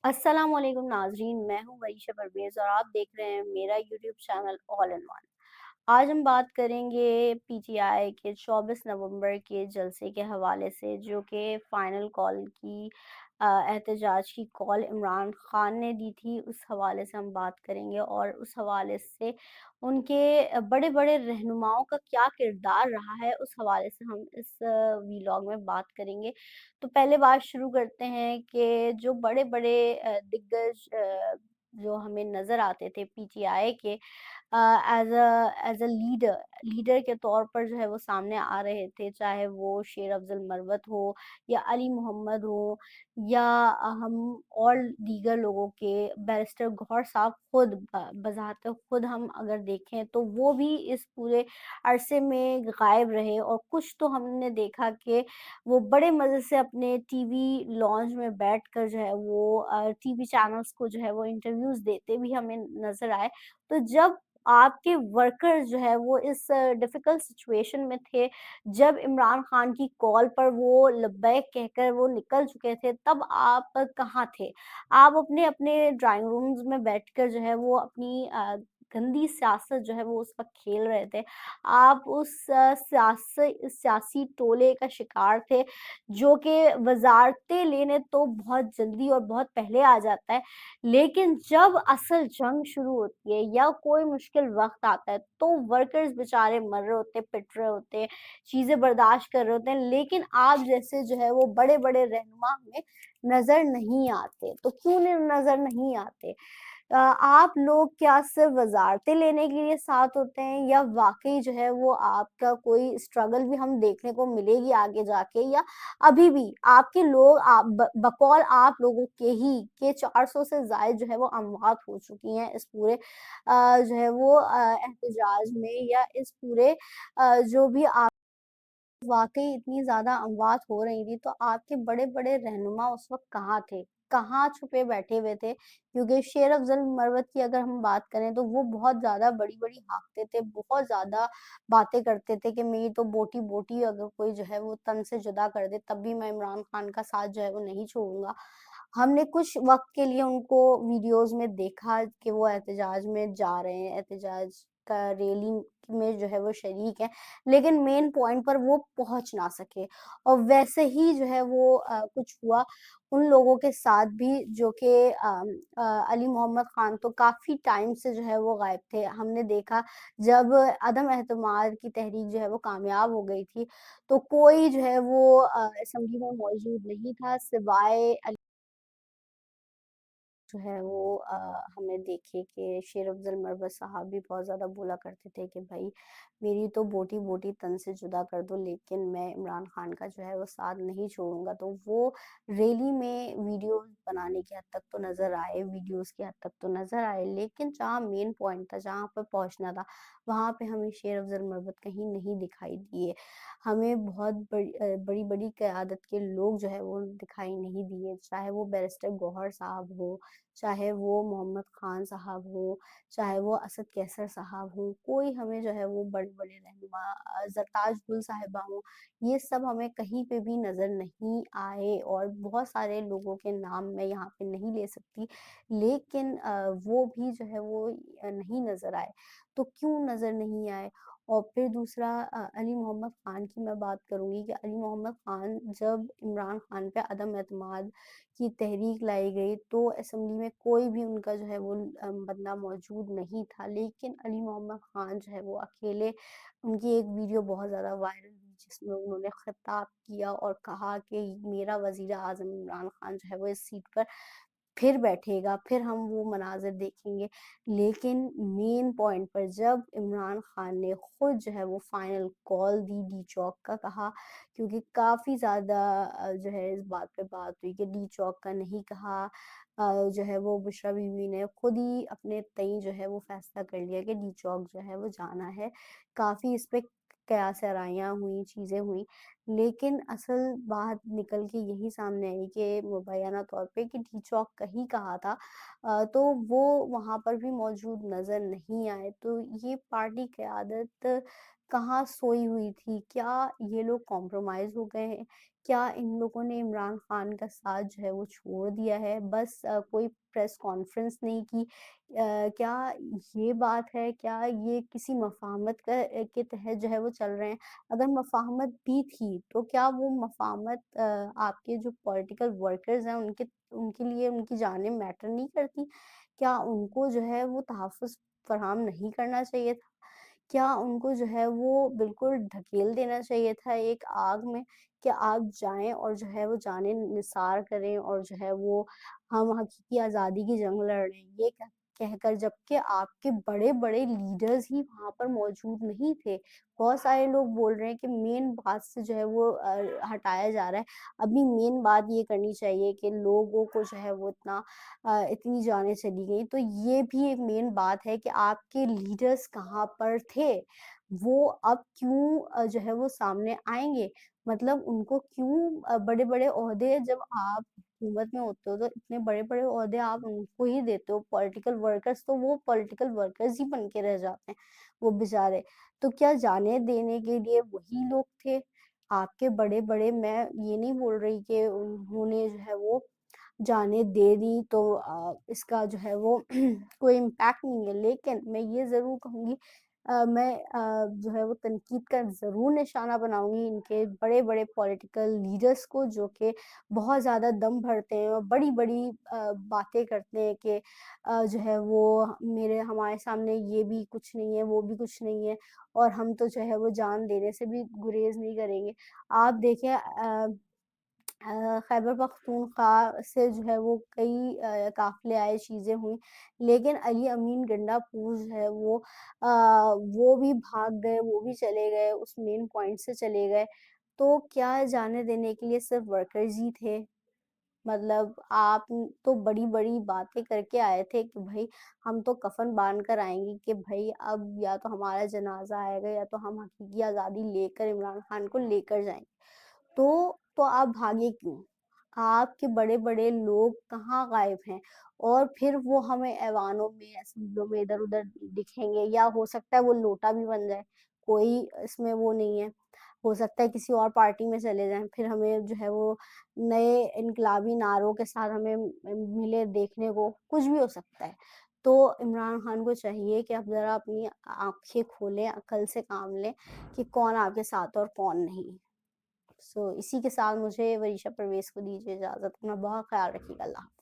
अस्सलाम वालेकुम नाज़रीन, मैं हूँ वरीशा परवेज़ और आप देख रहे हैं मेरा YouTube channel all in one. आज हम बात करेंगे पीटीआई के 24 नवंबर के जलसे के हवाले से, जो कि फाइनल कॉल की एहतजाज की कॉल इमरान खान ने दी थी। उस हवाले से हम बात करेंगे और उस हवाले से उनके बड़े-बड़े रहनुमाओं का क्या किरदार रहा है, उस हवाले से हम इस वीलॉग में बात करेंगे। तो पहले बात शुरू करते हैं कि जो बड़े-बड़े दिग्गज जो हमें नज़र आते थे पीटीआई के एज़ अ लीडर के तौर पर जो है वो सामने आ रहे थे, चाहे वो शेर अफ़ज़ल मरवत हो या अली मोहम्मद हो या हम और दीगर लोगों के बैरिस्टर गौहर साहब खुद बज़ाते खुद हम अगर देखें तो वो भी इस पूरे अरसे में गायब रहे और कुछ तो हमने देखा कि वो बड़े मज़े से अपने टीवी लॉन्ज में बैठकर जो है वो टीवी चैनल्स को जो है वो इंटरव्यूज़ देते भी हमें नज़र आए। तो जब आपके वर्कर्स जो है वो इस डिफ़िकल्ट सिचुएशन में थे, जब इमरान खान की कॉल पर वो लब्बैक कहकर वो निकल चुके थे, तब आप कहाँ थे? आप अपने-अपने ड्राइंग रूम्स में बैठकर जो है वो अपनी गंदी सियासत जो है वो उस वक़्त खेल रहे थे। आप उस सियासी टोले का शिकार थे, जो कि वज़ारतें लेने तो बहुत जल्दी और बहुत पहले आ जाता है, लेकिन जब असल जंग शुरू होती है या कोई मुश्किल वक़्त आता है, तो वर्कर्स बेचारे मर रहे होते हैं, पिट रहे होते हैं, चीज़ें बर्दाश्त कर रहे होते हैं, लेकिन आप जैसे जो है वो बड़े-बड़े रहनुमा हमें नज़र नहीं आते। तो क्यों नज़र नहीं आते? आप लोग क्या सिर्फ़ वज़ारतें लेने के लिए साथ होते हैं या वाक़ई जो है वो आपका कोई स्ट्रगल भी हम देखने को मिलेगी आगे जाके, या अभी भी आपके लोग आप बकौल आप लोगों के ही के 400 से ज़ायद जो है वो अमवात हो चुकी हैं इस पूरे जो है वो एहतजाज में, या इस पूरे जो भी आप वाक़ई इतनी ज़्यादा अमवात हो रही थी, तो आपके बड़े-बड़े रहनुमा उस वक़्त कहाँ थे? कहाँ छुपे बैठे हुए थे? क्योंकि शेर अफ़ज़ल मरवत की अगर हम बात करें तो वो बहुत ज़्यादा बड़ी-बड़ी हाँकते थे, बहुत ज़्यादा बातें करते थे कि मेरी तो बोटी-बोटी अगर कोई जो है वो तन से जुदा कर दे, तब भी मैं इमरान खान का साथ जो है वो नहीं छोड़ूँगा। हमने कुछ वक़्त के लिए उनको वीडियोज़ में देखा कि वो एहतजाज में जा रहे हैं, एहतजाज का रैली में जो है वो शरीक हैं, लेकिन मेन पॉइंट पर वो पहुँच ना सके। और वैसे ही जो है वो कुछ हुआ उन लोगों के साथ भी जो कि अली मोहम्मद खान तो काफ़ी टाइम से जो है वो गायब थे। हमने देखा जब अदम एतमाद की तहरीक जो है वो कामयाब हो गई थी, तो कोई जो है वो असेंबली में मौजूद नहीं था सिवाय जो है वो हमने देखे कि शेर अफ़ज़ल मरवत साहब भी बहुत ज़्यादा बोला करते थे कि भाई मेरी तो बोटी-बोटी तन से जुदा कर दो, लेकिन मैं इमरान खान का जो है वो साथ नहीं छोड़ूँगा। तो वो रैली में वीडियोज़ बनाने की हद तक तो नज़र आए, वीडियोज़ की हद तक तो नज़र आए, लेकिन जहाँ मेन पॉइंट था, जहाँ पे पहुँचना था, वहाँ पे हमें शेर अफ़ज़ल मरवत कहीं नहीं दिखाई दिए। हमें बहुत बड़ी-बड़ी क़यादत के लोग जो है वो दिखाई नहीं दिए, चाहे वो बैरिस्टर गौहर साहब हो, चाहे वो मोहम्मद खान साहब हो, चाहे वो असद कैसर साहब हों, कोई हमें जो है वो बड़े-बड़े रहनुमा ज़रताज गुल साहिबा हों, ये सब हमें कहीं पे भी नज़र नहीं आए और बहुत सारे लोगों के नाम मैं यहाँ पे नहीं ले सकती, लेकिन वो भी जो है वो नहीं नज़र आए। तो क्यों नज़र नहीं आए? और फिर दूसरा अली मोहम्मद खान की मैं बात करूँगी कि अली मोहम्मद खान जब इमरान खान पे अदम एतमाद की तहरीक लाई गई, तो असेंबली में कोई भी उनका जो है वो बंदा मौजूद नहीं था। लेकिन अली मोहम्मद खान जो है वो अकेले उनकी एक वीडियो बहुत ज़्यादा वायरल हुई जिसमें उन्होंने खिताब किया और कहा कि मेरा वज़ीर-ए-आज़म इमरान खान जो है वो इस सीट पर फिर बैठेगा, फिर हम वो मनाज़िर देखेंगे। लेकिन मेन पॉइंट पर जब इमरान खान ने खुद जो है वो फाइनल कॉल दी डी चौक का कहा, क्योंकि काफ़ी ज़्यादा जो है इस बात पे बात हुई कि डी चौक का नहीं कहा, जो है वो बुशरा बीवी ने खुद ही अपने तई जो है वो फ़ैसला कर लिया कि डी चौक जो है वो जाना है। काफ़ी इस पे कयास-आराइयाँ हुई, चीज़ें हुई, लेकिन असल बात निकल के यही सामने आई कि मुबैना तौर पे कि डी चौक का ही कहा था, तो वो वहाँ पर भी मौजूद नज़र नहीं आए। तो ये पार्टी क़यादत कहाँ सोई हुई थी? क्या ये लोग कॉम्प्रोमाइज़ हो गए हैं? کیا ان لوگوں نے عمران خان کا ساتھ جو ہے وہ چھوڑ دیا ہے؟ بس کوئی پریس کانفرنس نہیں کی۔ کیا یہ بات ہے؟ کیا یہ کسی مفاہمت کے تحت جو ہے وہ چل رہے ہیں؟ اگر مفاہمت بھی تھی تو کیا وہ مفاہمت آپ کے جو پولیٹیکل ورکرز ہیں ان کے لیے ان کی جانیں میٹر نہیں کرتی؟ کیا ان کو جو ہے وہ تحفظ فراہم نہیں کرنا چاہیے تھا؟ کیا ان کو جو ہے وہ بالکل ڈھکیل دینا چاہیے تھا ایک آگ میں کہ آپ جائیں اور جو ہے وہ جانیں نثار کریں اور جو ہے وہ ہم حقیقی آزادی کی جنگ لڑ رہے ہیں یہ کہہ کر، جبکہ آپ کے بڑے بڑے لیڈرز ہی وہاں پر موجود نہیں تھے۔ بہت سارے لوگ بول رہے ہیں کہ مین بات سے جو ہے وہ ہٹایا جا رہا ہے۔ ابھی مین بات یہ کرنی چاہیے کہ لوگوں کو جو ہے وہ اتنی جانیں چلی گئی، تو یہ بھی ایک مین بات ہے کہ آپ کے لیڈرز کہاں پر تھے؟ وہ اب کیوں جو ہے وہ سامنے آئیں گے؟ مطلب ان کو کیوں بڑے بڑے عہدے، جب آپ حکومت میں ہوتے ہو تو اتنے بڑے بڑے عہدے آپ ان کو ہی دیتے ہو، پولیٹیکل ورکرز تو وہ پولیٹیکل ورکرز ہی بن کے رہ جاتے ہیں وہ بیچارے۔ تو کیا جانے دینے کے لیے وہی لوگ تھے؟ آپ کے بڑے بڑے، میں یہ نہیں بول رہی کہ انہوں نے جو ہے وہ جانیں دے دی تو اس کا جو ہے وہ کوئی امپیکٹ نہیں ہے، لیکن میں یہ ضرور کہوں گی، میں جو ہے وہ تنقید کا ضرور نشانہ بناؤں گی ان کے بڑے بڑے پولیٹیکل لیڈرز کو، جو کہ بہت زیادہ دم بھرتے ہیں اور بڑی بڑی باتیں کرتے ہیں کہ جو ہے وہ ہمارے سامنے یہ بھی کچھ نہیں ہے، وہ بھی کچھ نہیں ہے، اور ہم تو جو ہے وہ جان دینے سے بھی گریز نہیں کریں گے۔ آپ دیکھیں خیبر پختونخوا سے جو ہے وہ کئی قافلے آئے، چیزیں ہوئیں، لیکن علی امین گنڈا پور جو ہے وہ بھی بھاگ گئے، وہ بھی چلے گئے، اس مین پوائنٹ سے چلے گئے۔ تو کیا جانے دینے کے لیے صرف ورکرز ہی تھے؟ مطلب آپ تو بڑی بڑی باتیں کر کے آئے تھے کہ بھائی ہم تو کفن باندھ کر آئیں گے، کہ بھائی اب یا تو ہمارا جنازہ آئے گا یا تو ہم حقیقی آزادی لے کر عمران خان کو لے کر جائیں گے۔ تو آپ بھاگے کیوں؟ آپ کے بڑے بڑے لوگ کہاں غائب ہیں؟ اور پھر وہ ہمیں ایوانوں میں، اسمبلیوں میں ادھر ادھر دکھیں گے، یا ہو سکتا ہے وہ لوٹا بھی بن جائے، کوئی اس میں وہ نہیں ہے، ہو سکتا ہے کسی اور پارٹی میں چلے جائیں، پھر ہمیں جو ہے وہ نئے انقلابی نعروں کے ساتھ ہمیں ملے دیکھنے کو، کچھ بھی ہو سکتا ہے۔ تو عمران خان کو چاہیے کہ آپ ذرا اپنی آنکھیں کھولیں، عقل سے کام لیں کہ کون آپ کے ساتھ اور کون نہیں۔ اسی کے ساتھ مجھے وریشہ پرویز کو دیجیے اجازت۔ اپنا بہت خیال رکھیے گا۔ اللہ حافظ۔